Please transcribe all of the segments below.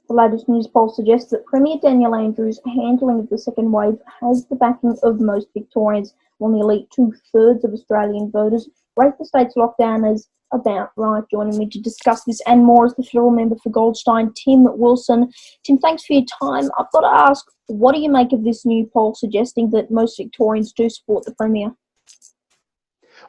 The latest news poll suggests that Premier Daniel Andrews' handling of the second wave has the backing of most Victorians, while nearly two-thirds of Australian voters rate the state's lockdown as about right. Joining me to discuss this and more is the federal member for Goldstein, Tim Wilson. Tim, thanks for your time. I've got to ask, what do you make of this new poll suggesting that most Victorians do support the Premier?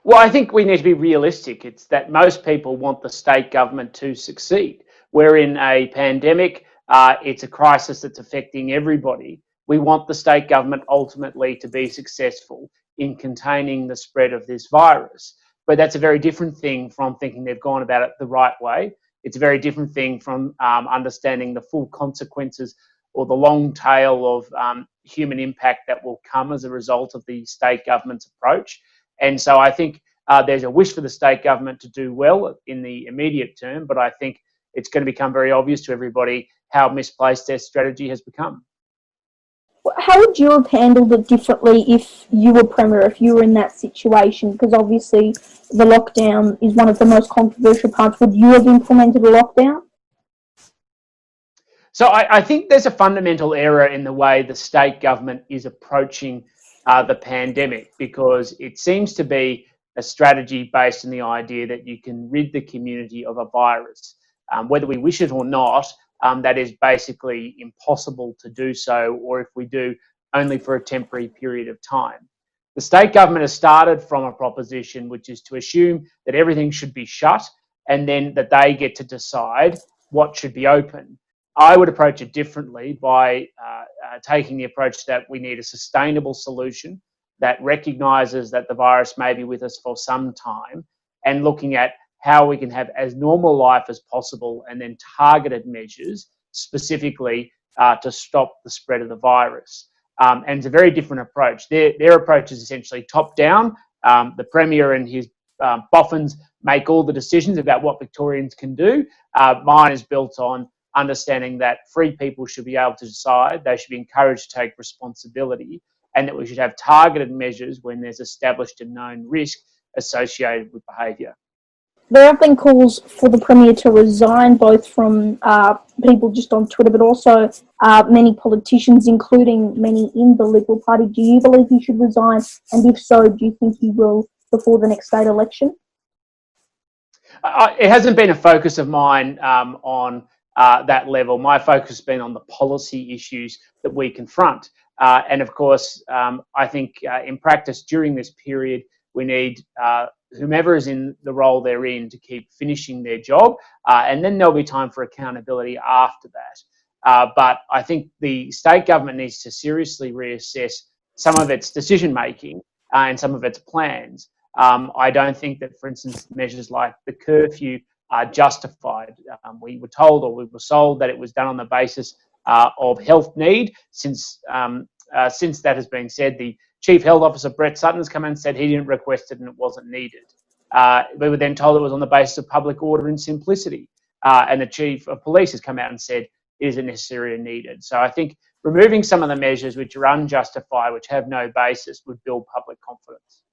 Well, I think we need to be realistic. It's that most people want the state government to succeed. We're in a pandemic. It's a crisis that's affecting everybody. We want the state government ultimately to be successful in containing the spread of this virus. But that's a very different thing from thinking they've gone about it the right way. It's a very different thing from understanding the full consequences or the long tail of human impact that will come as a result of the state government's approach. And so I think there's a wish for the state government to do well in the immediate term, but I think it's going to become very obvious to everybody how misplaced their strategy has become. How would you have handled it differently if you were Premier, if you were in that situation? Because obviously the lockdown is one of the most controversial parts. Would you have implemented a lockdown? So I think there's a fundamental error in the way the state government is approaching the pandemic, because it seems to be a strategy based on the idea that you can rid the community of a virus. Whether we wish it or not, that is basically impossible to do so, or if we do, only for a temporary period of time. The state government has started from a proposition which is to assume that everything should be shut and then that they get to decide what should be open. I would approach it differently by taking the approach that we need a sustainable solution that recognises that the virus may be with us for some time, and looking at how we can have as normal life as possible and then targeted measures specifically to stop the spread of the virus. And it's a very different approach. Their approach is essentially top-down. The Premier and his boffins make all the decisions about what Victorians can do. Mine is built on understanding that free people should be able to decide, they should be encouraged to take responsibility, and that we should have targeted measures when there's established and known risk associated with behaviour. There have been calls for the Premier to resign, both from people just on Twitter, but also many politicians, including many in the Liberal Party. Do you believe he should resign? And if so, do you think he will before the next state election? It hasn't been a focus of mine on that level. My focus has been on the policy issues that we confront. And of course, I think in practice during this period, we need whomever is in the role they're in to keep finishing their job, and then there'll be time for accountability after that. But I think the state government needs to seriously reassess some of its decision making and some of its plans. I don't think that, for instance, measures like the curfew are justified. We were told, or we were sold, that it was done on the basis of health need. Since that has been said, the Chief Health Officer, Brett Sutton, has come in and said he didn't request it and it wasn't needed. We were then told it was on the basis of public order and simplicity. And the Chief of Police has come out and said it isn't necessary or needed. So I think removing some of the measures which are unjustified, which have no basis, would build public confidence.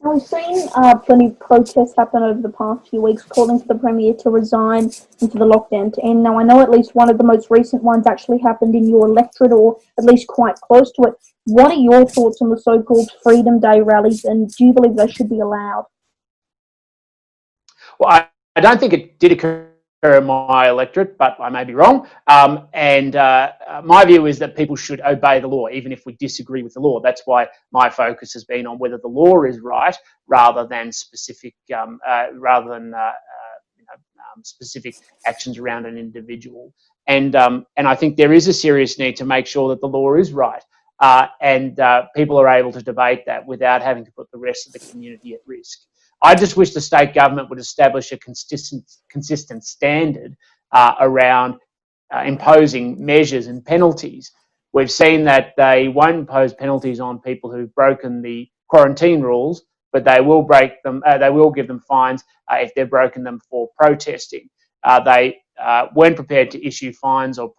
We've seen plenty of protests happen over the past few weeks calling for the Premier to resign and for the lockdown to end. Now, I know at least one of the most recent ones actually happened in your electorate, or at least quite close to it. What are your thoughts on the so-called Freedom Day rallies, and do you believe they should be allowed? Well, I don't think it did occur in my electorate, but I may be wrong. My view is that people should obey the law, even if we disagree with the law. That's why my focus has been on whether the law is right, rather than specific, specific actions around an individual. And I think there is a serious need to make sure that the law is right, and people are able to debate that without having to put the rest of the community at risk. I just wish the state government would establish a consistent standard around imposing measures and penalties. We've seen that they won't impose penalties on people who've broken the quarantine rules, but they will break them. They will give them fines if they've broken them for protesting. They weren't prepared to issue fines or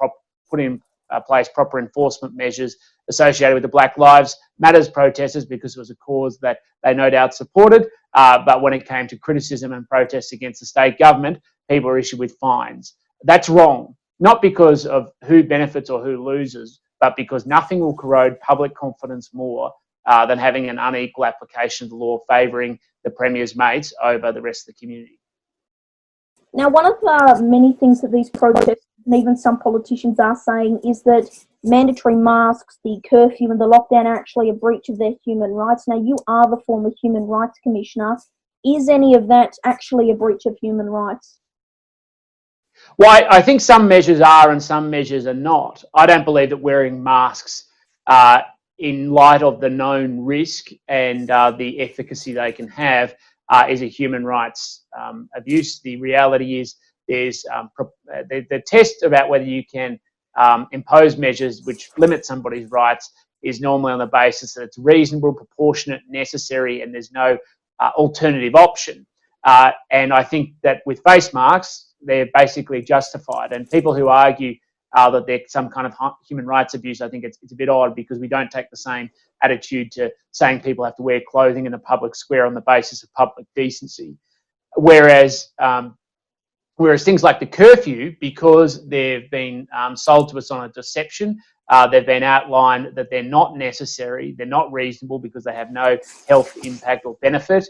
put in place proper enforcement measures associated with the Black Lives Matters protesters, because it was a cause that they no doubt supported. But when it came to criticism and protests against the state government, people were issued with fines. That's wrong. not because of who benefits or who loses, but because nothing will corrode public confidence more than having an unequal application of the law favouring the Premier's mates over the rest of the community. Now, one of the many things that these protests and even some politicians are saying is that mandatory masks, the curfew and the lockdown are actually a breach of their human rights. Now, you are the former Human Rights Commissioner. Is any of that actually a breach of human rights? Well, I think some measures are and some measures are not. I don't believe that wearing masks in light of the known risk and the efficacy they can have is a human rights abuse. The reality is there's the test about whether you can impose measures which limit somebody's rights is normally on the basis that it's reasonable, proportionate, necessary, and there's no alternative option. And I think that with face masks, they're basically justified. And people who argue that there's some kind of human rights abuse, I think it's a bit odd, because we don't take the same attitude to saying people have to wear clothing in a public square on the basis of public decency. Whereas things like the curfew, because they've been sold to us on a deception, they've been outlined that they're not necessary, they're not reasonable because they have no health impact or benefit,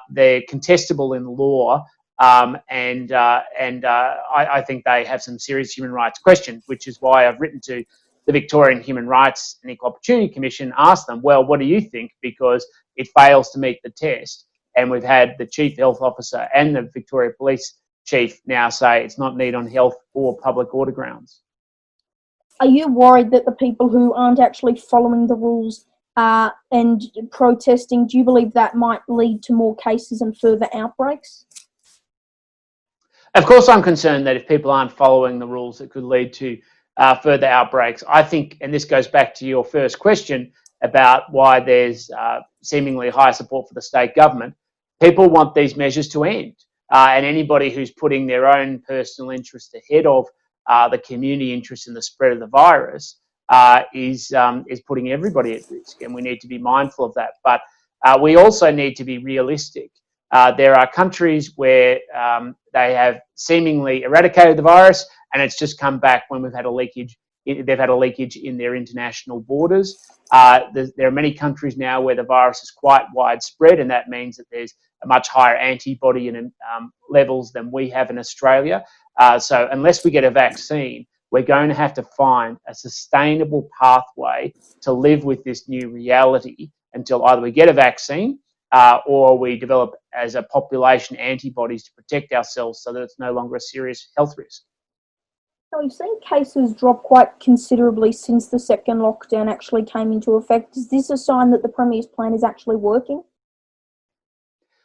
they're contestable in the law, and I think they have some serious human rights questions, which is why I've written to the Victorian Human Rights and Equal Opportunity Commission, asked them, well, what do you think? Because it fails to meet the test. And we've had the Chief Health Officer and the Victoria Police Chief now say it's not need on health or public order grounds. Are you worried that the people who aren't actually following the rules and protesting, do you believe that might lead to more cases and further outbreaks? Of course, I'm concerned that if people aren't following the rules, it could lead to further outbreaks. I think, and this goes back to your first question about why there's seemingly high support for the state government, people want these measures to end. And anybody who's putting their own personal interest ahead of the community interest in the spread of the virus is putting everybody at risk, and we need to be mindful of that. But we also need to be realistic. There are countries where they have seemingly eradicated the virus, and it's just come back when we've had a leakage. They've had a leakage in their international borders. There are many countries now where the virus is quite widespread, and that means that there's a much higher antibody levels than we have in Australia. So unless we get a vaccine, we're going to have to find a sustainable pathway to live with this new reality until either we get a vaccine or we develop as a population antibodies to protect ourselves so that it's no longer a serious health risk. So we've seen cases drop quite considerably since the second lockdown actually came into effect. Is this a sign that the Premier's plan is actually working?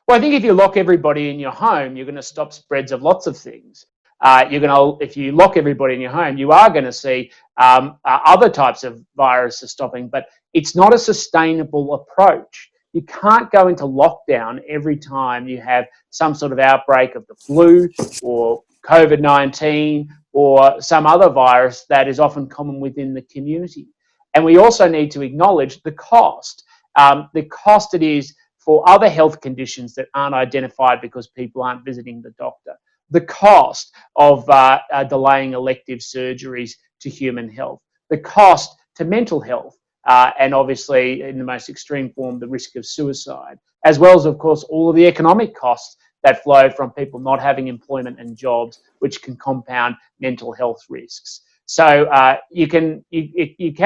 Well, I think if you lock everybody in your home, you're going to stop spreads of lots of things. If you lock everybody in your home, you are going to see other types of viruses stopping, but it's not a sustainable approach. You can't go into lockdown every time you have some sort of outbreak of the flu or COVID-19 or some other virus that is often common within the community. And we also need to acknowledge the cost it is for other health conditions that aren't identified because people aren't visiting the doctor, the cost of delaying elective surgeries to human health, the cost to mental health, and obviously in the most extreme form, the risk of suicide, as well as, of course, all of the economic costs that flow from people not having employment and jobs, which can compound mental health risks. So you can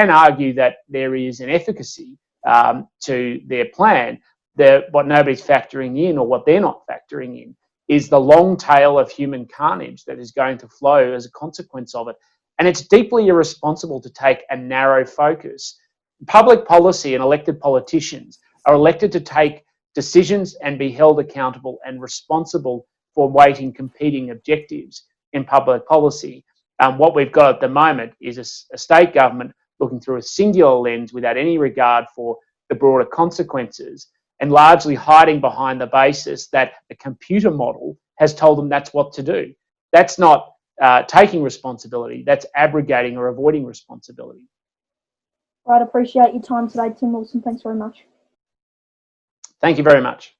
argue that there is an efficacy to their plan. What nobody's factoring in, or what they're not factoring in, is the long tail of human carnage that is going to flow as a consequence of it. And it's deeply irresponsible to take a narrow focus. Public policy and elected politicians are elected to take decisions and be held accountable and responsible for weighting competing objectives in public policy. What we've got at the moment is a state government looking through a singular lens without any regard for the broader consequences, and largely hiding behind the basis that a computer model has told them that's what to do. That's not taking responsibility, that's abrogating or avoiding responsibility. Right, appreciate your time today, Tim Wilson. Thanks very much. Thank you very much.